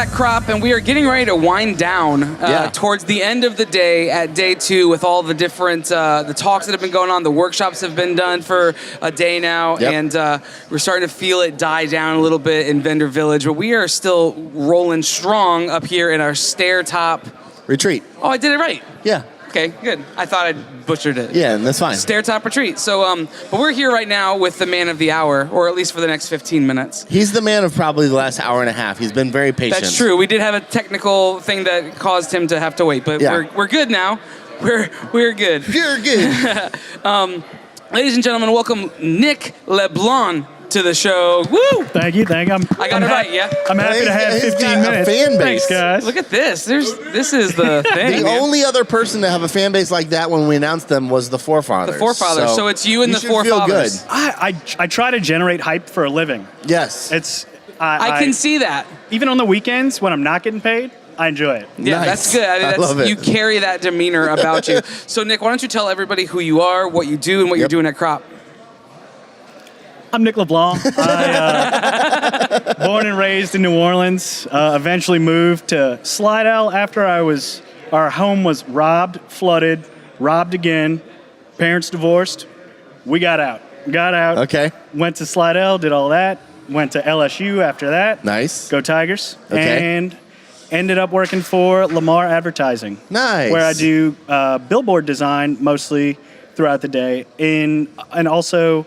at Crop, and we are getting ready to wind down towards the end of the day at day 2 with all the different the talks that have been going on. The workshops have been done for a day now, and we're starting to feel it die down a little bit in Vendor Village, but we are still rolling strong up here in our stair top retreat. Oh, I did it right. Yeah. Okay, good. I thought I butchered it. Yeah, that's fine. Stair top retreat. So, but we're here right now with the man of the hour, or at least for the next 15 minutes. He's the man of probably the last hour and a half. He's been very patient. That's true. We did have a technical thing that caused him to have to wait, but we're good now. We're good. You're good. Ladies and gentlemen, welcome Nick LeBlanc to the show. Woo! Thank you. I got it right, yeah? I'm happy to have 15 minutes. A fan base. Thanks, guys. Look at this. This is the thing. The only other person to have a fan base like that when we announced them was the Forefathers. The Forefathers. So it's you and the Forefathers. I try to generate hype for a living. Yes. I can see that. Even on the weekends when I'm not getting paid, I enjoy it. Yeah, Nice. That's good. I love it. You carry that demeanor about you. So, Nick, why don't you tell everybody who you are, what you do, and what you're doing at Crop? I'm Nick LeBlanc. I, born and raised in New Orleans. Eventually moved to Slidell after our home was robbed, flooded, robbed again. Parents divorced. We got out. Okay. Went to Slidell, did all that. Went to LSU after that. Nice. Go Tigers. Okay. And ended up working for Lamar Advertising. Nice. Where I do billboard design mostly throughout the day. And also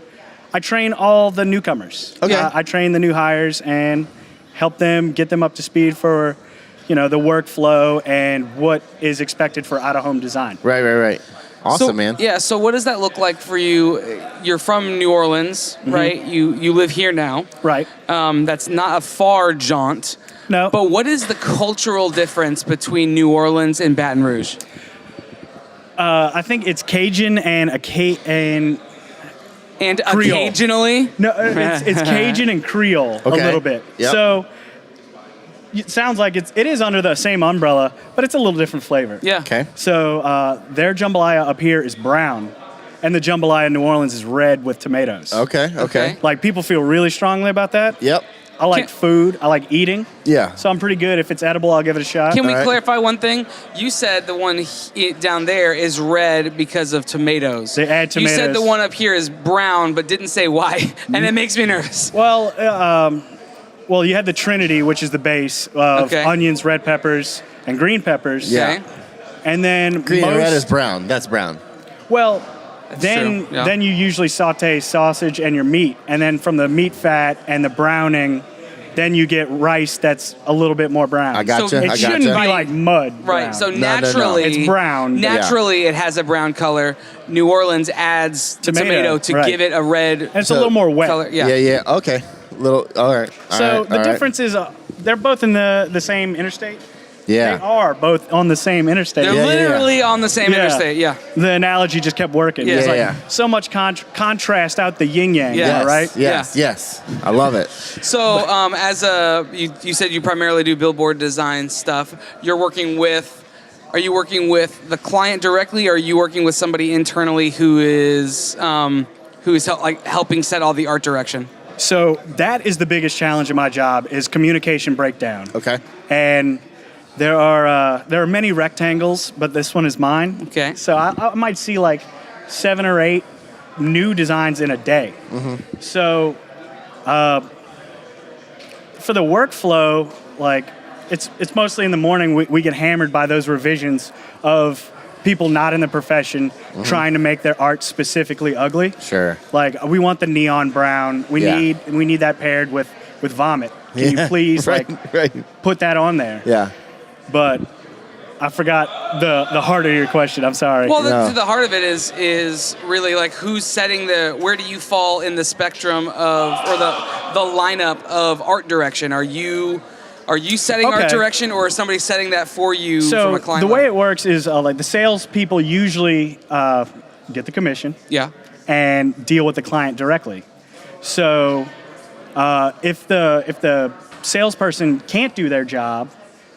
I train all the newcomers. Okay. I train the new hires and help them get them up to speed for, the workflow and what is expected for out-of-home design. Right. Awesome, man. Yeah, so what does that look like for you? You're from New Orleans, right? You live here now. Right. That's not a far jaunt. No. But what is the cultural difference between New Orleans and Baton Rouge? I think it's Cajun and Creole. Occasionally? No, it's Cajun and Creole a little bit. Yep. So it sounds like it is under the same umbrella, but it's a little different flavor. Yeah. Okay. So their jambalaya up here is brown, and the jambalaya in New Orleans is red with tomatoes. Okay. Like, people feel really strongly about that. Yep. I like food. I like eating. Yeah. So I'm pretty good. If it's edible, I'll give it a shot. Can we clarify one thing? You said the one down there is red because of tomatoes. They add tomatoes. You said the one up here is brown, but didn't say why, and it makes me nervous. Well, you have the Trinity, which is the base of onions, red peppers, and green peppers. Yeah. Okay. And then Green and red is brown. That's brown. Well, true, yeah. then you usually saute sausage and your meat, and then from the meat fat and the browning, then you get rice that's a little bit more brown. I gotcha. So It shouldn't be like mud. Right, brown. so No. naturally, It's brown. Naturally, it has a brown color. New Orleans adds the tomato to give it a red And it's a little more wet. color. Yeah. Yeah. Okay. All right. So the difference is they're both in the same interstate. Yeah. They are both on the same interstate. They're literally on the same interstate. Yeah. The analogy just kept working. Yeah. It's like Yeah. so much contrast out the yin yang. Yeah. Right. Yes. I love it. So, you said you primarily do billboard design stuff. Are you working with the client directly, or are you working with somebody internally who is helping set all the art direction? So that is the biggest challenge in my job is communication breakdown. Okay. And there are many rectangles, but this one is mine. Okay. So I might see like 7 or 8 new designs in a day. Mm-hmm. So for the workflow, like it's mostly in the morning we get hammered by those revisions of people not in the profession trying to make their art specifically ugly. Sure. Like, we want the neon brown. We need that paired with vomit. Can you please put that on there? Yeah. But I forgot the heart of your question. I'm sorry. Well, the heart of it is really like who's setting where do you fall in the spectrum of, or the lineup of art direction? Are you setting art direction, or is somebody setting that for you from a client? So the way it works is like the salespeople usually get the commission, and deal with the client directly. So if the salesperson can't do their job,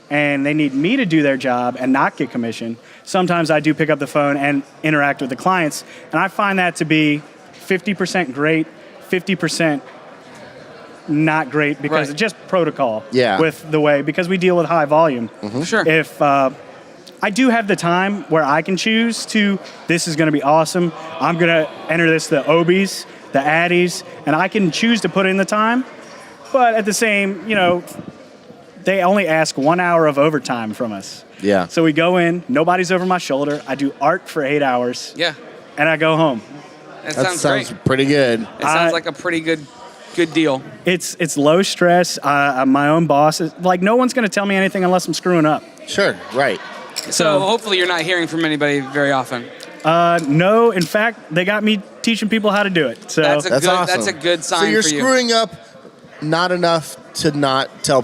and they need me to do their job and not get commission, sometimes I do pick up the phone and interact with the clients, and I find that to be 50% great, 50% not great because it's just protocol. Yeah. With the way, because we deal with high volume. Mm-hmm. Sure. If I do have the time where I can choose to, this is going to be awesome. I'm going to enter this the OBs, the Addies, and I can choose to put in the time. But at the same, they only ask 1 hour of overtime from us. Yeah. So we go in, nobody's over my shoulder. I do art for 8 hours. Yeah. And I go home. That sounds great. pretty good. It sounds like a pretty good deal. It's low stress. I'm my own boss. Like, no one's going to tell me anything unless I'm screwing up. Sure, right. So hopefully you're not hearing from anybody very often. No, in fact, they got me teaching people how to do it. So That's awesome. That's a good sign for you. So you're screwing up not enough to not tell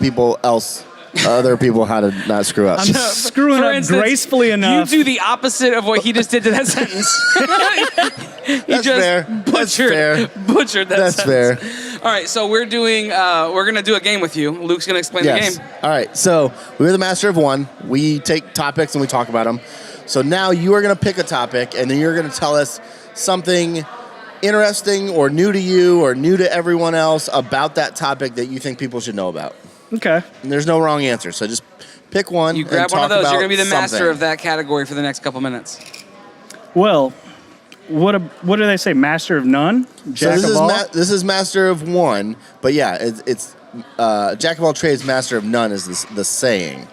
other people how to not screw up. I'm screwing For up instance, gracefully enough. You do the opposite of what he just did to that sentence. That's fair. Butchered that That's sentence. fair. All right, so we're going to do a game with you. Luke's going to explain the game. All right, so we're the master of one. We take topics and we talk about them. So now you are going to pick a topic, and then you're going to tell us something interesting or new to you or new to everyone else about that topic that you think people should know about. Okay. And there's no wrong answer, so just pick one. You grab and one of talk those. You're about going to be the master something. of that category for the next couple minutes. Well, what do they say? Master of none? Jack of all? This is master of one, but yeah, it's jack of all trades, master of none is the saying.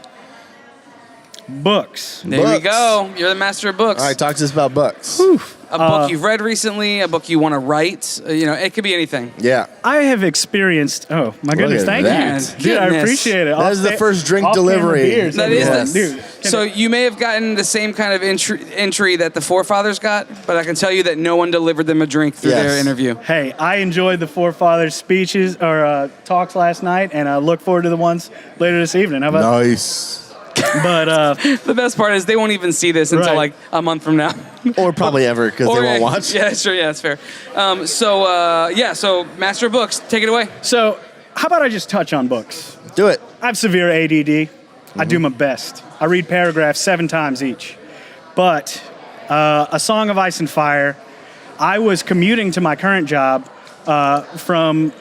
Books. There we go. You're the master of books. All right, talk to us about books. Whew. A book you've read recently, a book you want to write. It could be anything. Yeah. I have experienced. Oh my goodness! at Thank that. you, dude. I Goodness. appreciate it. That is the first drink delivery. Beers, That is Yes. dude. So you may have gotten the same kind of entry that the forefathers got, but I can tell you that no one delivered them a drink through Yes. their interview. Hey, I enjoyed the forefathers' speeches or talks last night, and I look forward to the ones later this evening. How about? Nice. But The best part is they won't even see this until Right. like a month from now. Or probably ever, because they won't watch. Yeah, sure. Yeah, that's fair. So Master of Books, take it away. so, how about I just touch on books? Do it. I have severe ADD. I do my best. I read paragraphs 7 times each. But A Song of Ice and Fire, I was commuting to my current job from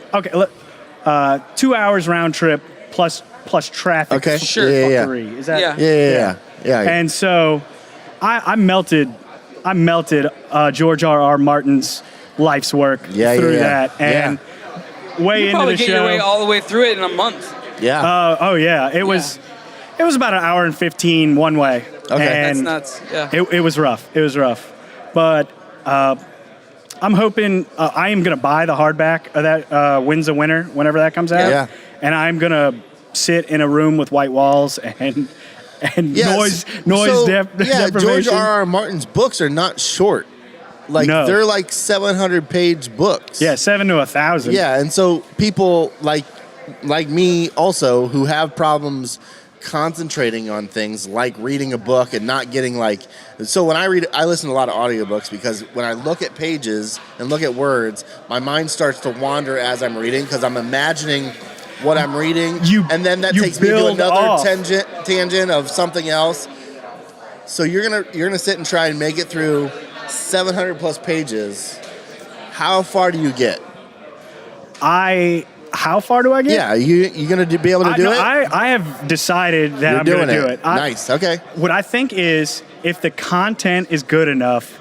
2 hours round trip plus traffic. Okay. Sure. Yeah. 3. Is that? Yeah. Yeah. And so I melted George R.R. Martin's life's work through that. And way You into probably the get show. your way all the way through it in a month. Yeah. It was about an hour and 15 one way. Okay. That's And nuts. Yeah. it was rough. But I'm hoping I am going to buy the hardback of that Wins a Winner whenever that comes out. Yeah. And I'm going to sit in a room with white walls and noise deprivation. George R.R. Martin's books are not short. They're like 700-page books. Yeah, 7 to 1,000. Yeah, and so people like me also who have problems concentrating on things like reading a book and not getting so when I listen to a lot of audiobooks because when I look at pages and look at words, my mind starts to wander as I'm reading because I'm imagining what I'm reading, and then that takes me to another tangent of something else. So you're gonna sit and try and make it through 700 plus pages. How far do you get? How far do I get? Yeah, you gonna be able to do it? I have decided that You're I'm going to doing do it. Nice. Okay. What I think is if the content is good enough,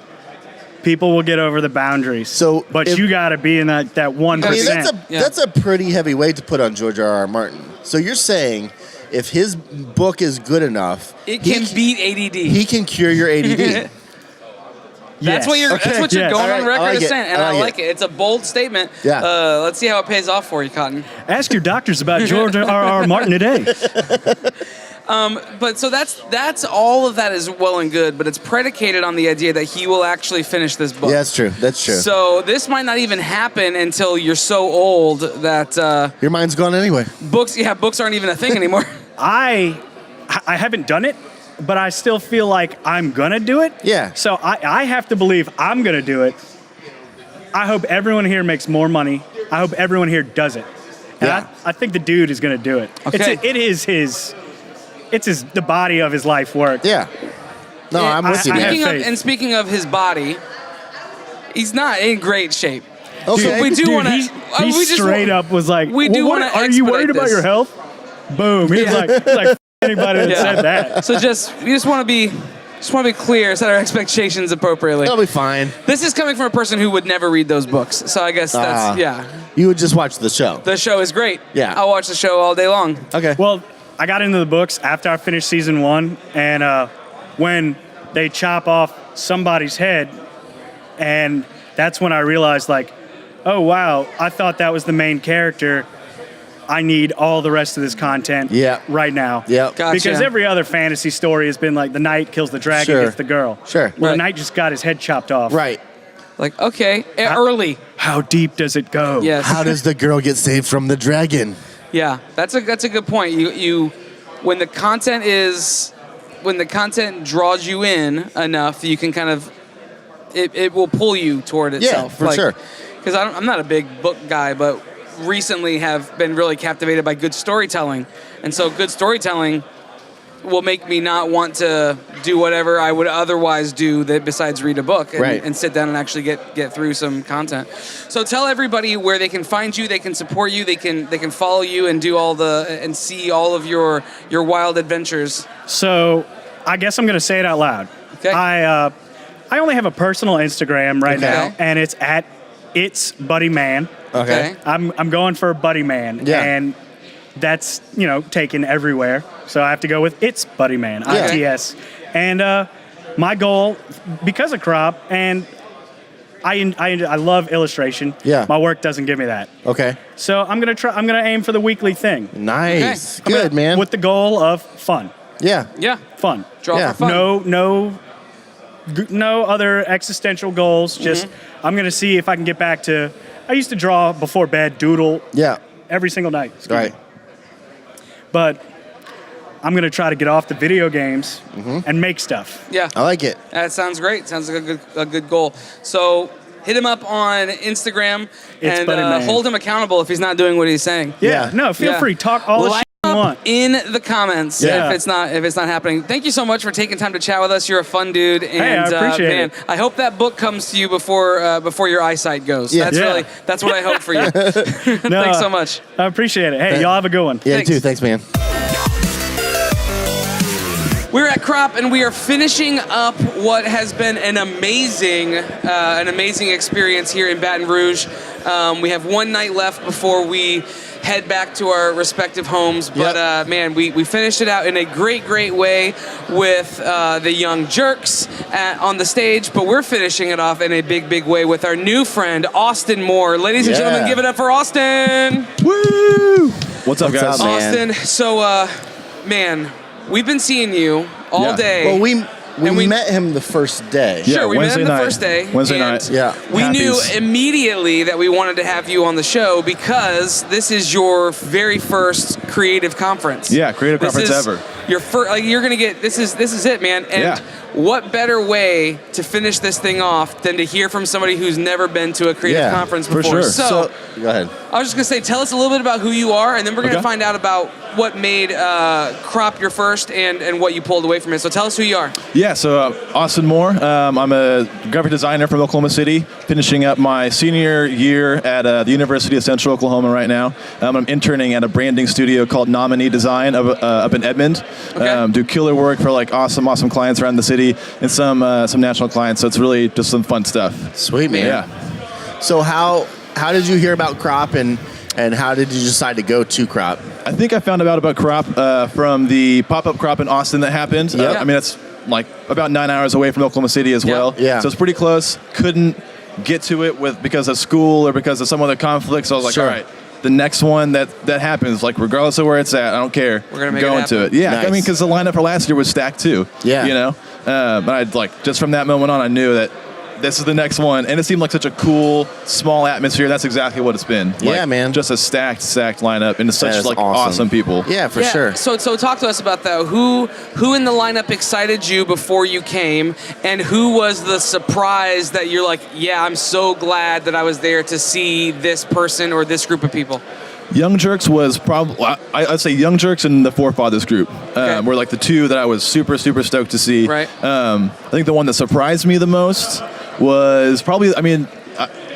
people will get over the boundaries. But you got to be in that 1%. I mean, that's a pretty heavy weight to put on George R.R. Martin. So you're saying if his book is good enough, It can beat ADD. he can cure your ADD. That's what you're Yes. going on I record like as it. saying, and I I like like it. It's a bold statement. Yeah. Let's see how it pays off for you, Cotton. Ask your doctors about George R.R. Martin today. But so that's all of that is well and good, but it's predicated on the idea that he will actually finish this book. Yeah, that's true. That's true. So this might not even happen until you're so old that your mind's gone anyway. books aren't even a thing anymore. I haven't done it, but I still feel like I'm going to do it. Yeah. So I have to believe I'm going to do it. I hope everyone here makes more money. I hope everyone here does it. And Yeah. I think the dude is going to do it. Okay. It's the body of his life work. Yeah. No, I'm with you, man. faith. Speaking of his body, he's not in great shape. Okay. So we do want to. He straight up was like, we do want to. Are you worried about your health? Boom. He's like anybody that said that. So we just want to be clear, set our expectations appropriately. That'll be fine. This is coming from a person who would never read those books, so I guess that's You would just watch the show. The show is great. Yeah. I'll watch the show all day long. Okay. Well, I got into the books after I finished season 1, and when they chop off somebody's head, and that's when I realized, like, oh wow, I thought that was the main character. I need all the rest of this content right now. Yeah. Gotcha. Because every other fantasy story has been like the knight kills the dragon, gets the girl. Sure. Well, the knight just got his head chopped off. Right. Like, okay, early. How deep does it go? Yes. How does the girl get saved from the dragon? Yeah, that's a good point. You when the content draws you in enough, you can kind of it will pull you toward itself. Yeah, for sure. Because I'm not a big book guy, but recently have been really captivated by good storytelling, and so good storytelling will make me not want to do whatever I would otherwise do besides read a book and sit down and actually get through some content. So tell everybody where they can find you, they can support you, they can follow you and do and see all of your wild adventures. So I guess I'm going to say it out loud. Okay. I only have a personal Instagram right now, and it's at It's Buddy Man. Okay. I'm going for Buddy Man, and that's taken everywhere. So I have to go with It's Buddy Man, ITS. And my goal, because of crop, and I love illustration. Yeah. My work doesn't give me that. Okay. So I'm gonna aim for the weekly thing. Nice. Okay. Good, man. With the goal of fun. Yeah. Fun. Draw for fun. No other existential goals. Just I'm gonna see if I can get back to. I used to draw before bed, doodle. Yeah. Every single night. Right. But I'm gonna try to get off the video games and make stuff. Yeah. I like it. That sounds great. Sounds like a good goal. So hit him up on Instagram and hold him accountable if he's not doing what he's saying. Yeah. No, feel free. Talk all the shit you want. In the comments if it's not happening. Thank you so much for taking time to chat with us. You're a fun dude, and I appreciate it. I hope that book comes to you before your eyesight goes. Yeah. That's what I hope for you. Thanks so much. I appreciate it. Hey, y'all have a good one. Yeah, Thanks. you too. Thanks, man. We're at Crop, and we are finishing up what has been an amazing experience here in Baton Rouge. We have one night left before we head back to our respective homes. But man, we finished it out in a great way with the Young Jerks on the stage. But we're finishing it off in a big way with our new friend Austin Moore. Ladies and gentlemen, give it up for Austin. Woo! What's up, guys? Austin, so man, we've been seeing you all day. Well, we met him the first day. Sure, Yeah, we Wednesday met him the night. first day. Wednesday and night. Yeah. We knew Happies. immediately that we wanted to have you on the show because this is your very first creative conference. Yeah, creative conference ever. Your first, like, you're gonna get this is it, man. And what better way to finish this thing off than to hear from somebody who's never been to a creative conference for before? sure. So go ahead. I was just gonna say, tell us a little bit about who you are, and then we're gonna find out about what made Crop your first and what you pulled away from it. So tell us who you are. Yeah, so Austin Moore. I'm a graphic designer from Oklahoma City, finishing up my senior year at the University of Central Oklahoma right now. I'm interning at a branding studio called Nominee Design up in Edmond. Okay. Do killer work for like awesome clients around the city and some national clients. So it's really just some fun stuff. Sweet, man. Yeah. So how did you hear about Crop and how did you decide to go to Crop? I think I found out about Crop from the pop-up Crop in Austin that happened. Yep. I mean, it's like about 9 hours away from Oklahoma City as well. Yeah. So it's pretty close. Couldn't get to it because of school or because of some other conflict. So I was like, all right, the next one that happens, like regardless of where it's at, I don't care. We're gonna make going it happen. to it. Yeah, Nice. I mean, because the lineup for last year was stacked too. Yeah. You know, but I'd like just from that moment on, I knew that this is the next one, and it seemed like such a cool, small atmosphere. That's exactly what it's been. Yeah, man. Just a stacked lineup, and such like awesome people. Yeah, for sure. So talk to us about that. Who in the lineup excited you before you came, and who was the surprise that you're like, yeah, I'm so glad that I was there to see this person or this group of people? Young Jerks was probably, I'd say Young Jerks and the Forefathers group were like the two that I was super stoked to see. Right. I think the one that surprised me the most was probably, I mean,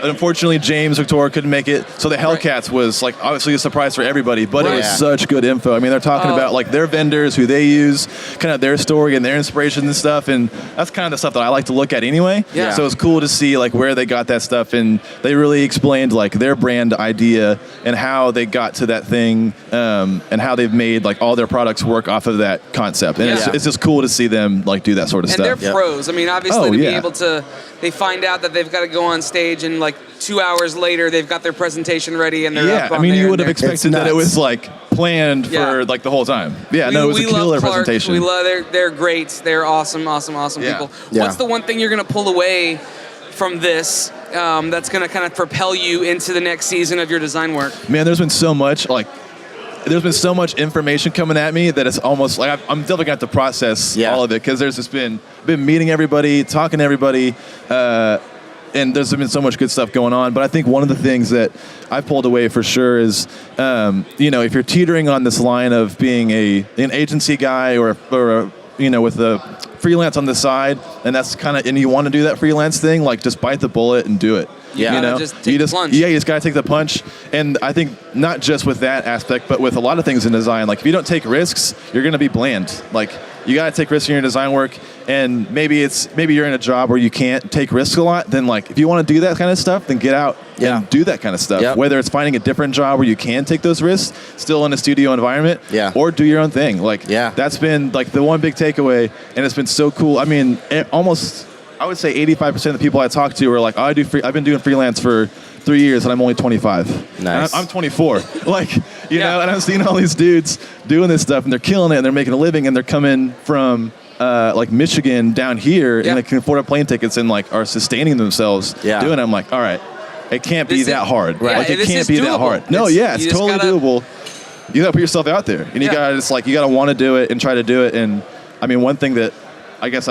unfortunately, James Victoria couldn't make it, so the Hellcats was like obviously a surprise for everybody. But it was such good info. I mean, they're talking about like their vendors, who they use, kind of their story and their inspiration and stuff. And that's kind of the stuff that I like to look at anyway. Yeah. So it's cool to see like where they got that stuff, and they really explained like their brand idea and how they got to that thing, and how they've made like all their products work off of that concept. And it's just cool to see them like do that sort of stuff. And they're pros. I mean, obviously to be able to, they find out that they've got to go on stage, and like 2 hours later they've got their presentation ready and they're up on you would have there. expected that it was like planned for like the whole time. Yeah, no, it was a killer presentation. We love they're great. They're awesome people. What's the one thing you're going to pull away from this that's going to kind of propel you into the next season of your design work? Man, there's been so much information coming at me that it's almost like I'm definitely going to have to process all of it, because there's just been meeting everybody, talking to everybody, and there's been so much good stuff going on. But I think one of the things that I pulled away for sure is, if you're teetering on this line of being an agency guy or with a freelance on the side, and you want to do that freelance thing, like just bite the bullet and do it. Yeah, just take the plunge. Yeah, you just gotta take the punch. And I think not just with that aspect, but with a lot of things in design. Like if you don't take risks, you're gonna be bland. Like you gotta take risks in your design work. And maybe you're in a job where you can't take risks a lot. Then like if you want to do that kind of stuff, then get out and do that kind of stuff. Yep. Whether it's finding a different job where you can take those risks, still in a studio environment, or do your own thing. Like that's been like the one big takeaway, and it's been so cool. I mean, I would say 85% of the people I talk to are like, I've been doing freelance for 3 years and I'm only 25. Nice. I'm 24. Like, you know, and I've seen all these dudes doing this stuff and they're killing it and they're making a living, and they're coming from like Michigan down here and they can afford a plane tickets and like are sustaining themselves doing it. I'm like, all right, it can't be that hard. Right? Like it can't be that hard. No, it's totally doable. You gotta put yourself out there, and you gotta you gotta want to do it and try to do it. And I mean, one thing that I guess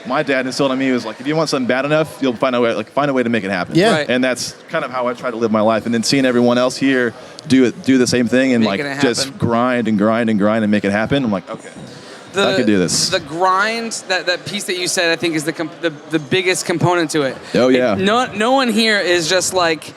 my dad instilled on me was like, if you want something bad enough, you'll find a way to make it happen. Yeah. Right. And that's kind of how I try to live my life. And then seeing everyone else here do the same thing and like just grind and make it happen. I'm like, okay, I could do this. The grind, that piece that you said, I think is the biggest component to it. Oh yeah. No one here is just like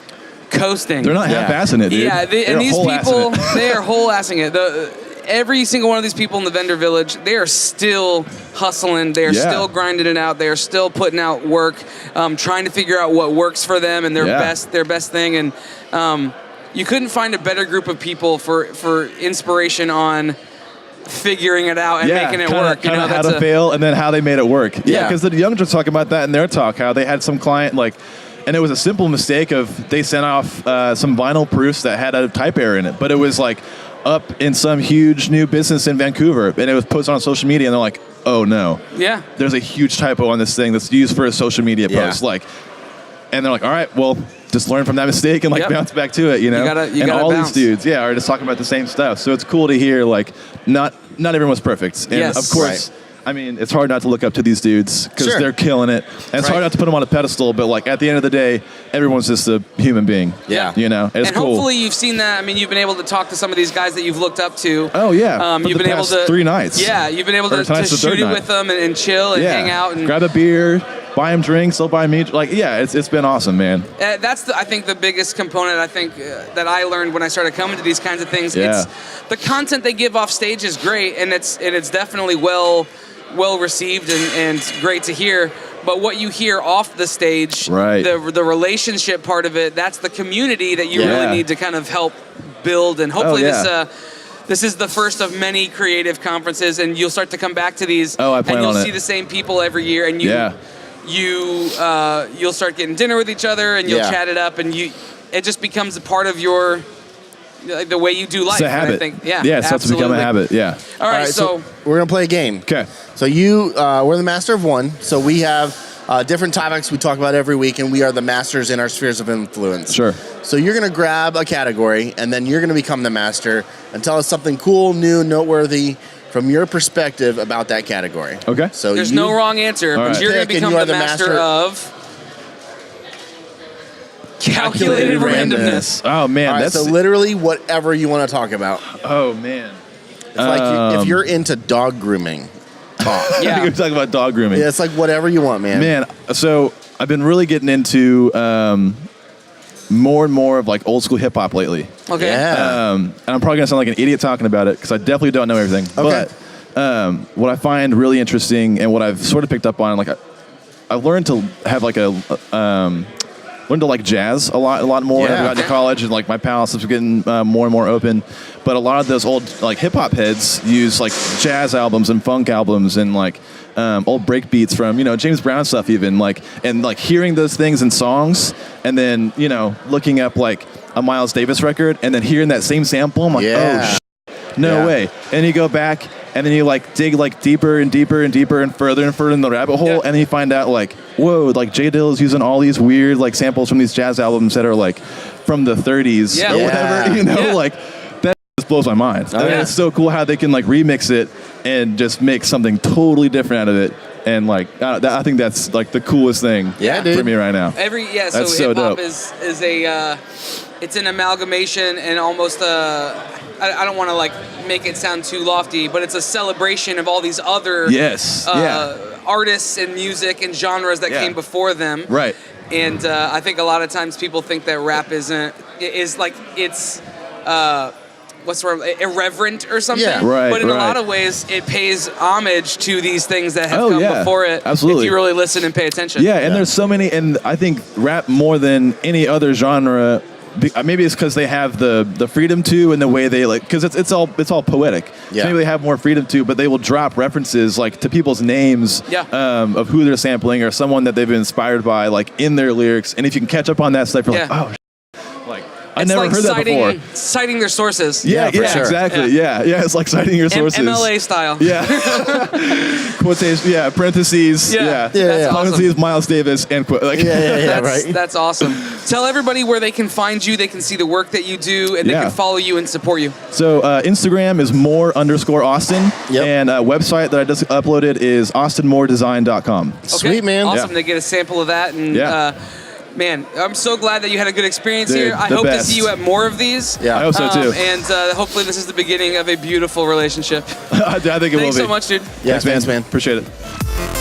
coasting. They're not half-assing it, dude. Yeah, and these people, they are whole-assing it. Every single one of these people in the vendor village, they are still hustling. They are still grinding it out. They are still putting out work, trying to figure out what works for them and their best thing. And you couldn't find a better group of people for inspiration on figuring it out and making it work. You know, how to fail and then how they made it work. Yeah, because the youngsters were talking about that in their talk, how they had some client and it was a simple mistake of they sent off some vinyl proofs that had a type error in it, but it was like up in some huge new business in Vancouver, and it was posted on social media, and they're like, oh no. Yeah. There's a huge typo on this thing that's used for a social media post. And they're like, all right, well, just learn from that mistake and bounce back to it, you know? You gotta all bounce. these dudes, are just talking about the same stuff. So it's cool to hear not everyone's perfect. And of course, I mean, it's hard not to look up to these dudes because they're killing it. And it's hard not to put them on a pedestal, but at the end of the day, everyone's just a human being. Yeah. You know, it's cool. Hopefully you've seen that. I mean, you've been able to talk to some of these guys that you've looked up to. Oh, yeah. You've been able to 3 nights. Yeah, you've been able to shoot it with them and chill and hang out. And grab a beer, buy them drinks, they'll buy me. It's been awesome, man. That's, I think, the biggest component, that I learned when I started coming to these kinds of things. Yeah. It's the content they give off stage is great, and it's definitely well received and great to hear, but what you hear off the stage, the relationship part of it, that's the community that you really need to kind of help build. And hopefully this is the first of many creative conferences, and you'll start to come back to these I plan and you'll on see the same people every year, and you'll start getting dinner with each other, and you'll chat it up, and it just becomes a part of your the way you do life. It's a habit. I think, it starts to become a habit. Yeah. All right, so we're gonna play a game. Okay. So we're the master of one. So we have different topics we talk about every week, and we are the masters in our spheres of influence. Sure. So you're gonna grab a category, and then you're gonna become the master and tell us something cool, new, noteworthy from your perspective about that category. Okay. So there's no wrong answer, but you're gonna become the master of calculated randomness. Oh man, right, so literally whatever you want to talk about. Oh man, it's like if you're into dog grooming, talk. You're talking about dog grooming. Yeah, it's like whatever you want, man. Man, so I've been really getting into more and more of like old school hip hop lately. Okay. Yeah. And I'm probably gonna sound like an idiot talking about it because I definitely don't know everything. Okay. But what I find really interesting and what I've sort of picked up on, like I've learned to have like learned to like jazz a lot more as I got into college, and like my palates was getting more and more open. But a lot of those old like hip hop heads use like jazz albums and funk albums and like old break beats from James Brown stuff even, like, and like hearing those things in songs and then looking up like a Miles Davis record and then hearing that same sample, I'm like, no way. And you go back and then you like dig like deeper and deeper and deeper and further in the rabbit hole, and then you find out like, whoa, like J Dill is using all these weird like samples from these jazz albums that are like from the 30s or whatever, like that just blows my mind. I mean, it's so cool how they can like remix it and just make something totally different out of it. And like I think that's like the coolest thing for me right now. So hip hop is a it's an amalgamation and almost I don't want to like make it sound too lofty, but it's a celebration of all these other artists and music and genres that came before them. Right. And I think a lot of times people think that rap is what's the word, irreverent or something. Yeah. Right, but in a lot of ways, it pays homage to these things that have come before it. Absolutely. If you really listen and pay attention. Yeah, and there's so many, and I think rap more than any other genre. Maybe it's because they have the freedom to, and the way they like, because it's all poetic. Yeah. So maybe they have more freedom to, but they will drop references like to people's names of who they're sampling or someone that they've been inspired by, like in their lyrics. And if you can catch up on that stuff, you're like, oh, like I never heard that before. Citing their sources. Yeah, for sure. Exactly. Yeah, it's like citing your sources. MLA style. Yeah. Quotation. Yeah. Parentheses. That's awesome. Parentheses. Miles Davis. End quote. Like, That's awesome. Tell everybody where they can find you. They can see the work that you do, and they can follow you and support you. So Instagram is more_Austin, and website that I just uploaded is austinmoredesign.com. Okay. Sweet, man. Awesome to get a sample of that. And man, I'm so glad that you had a good experience here. I hope to see you at more of these. Yeah, I hope so too. And hopefully this is the beginning of a beautiful relationship. I think it will be. Thanks so much, dude. Yeah, Thanks, man. Appreciate it.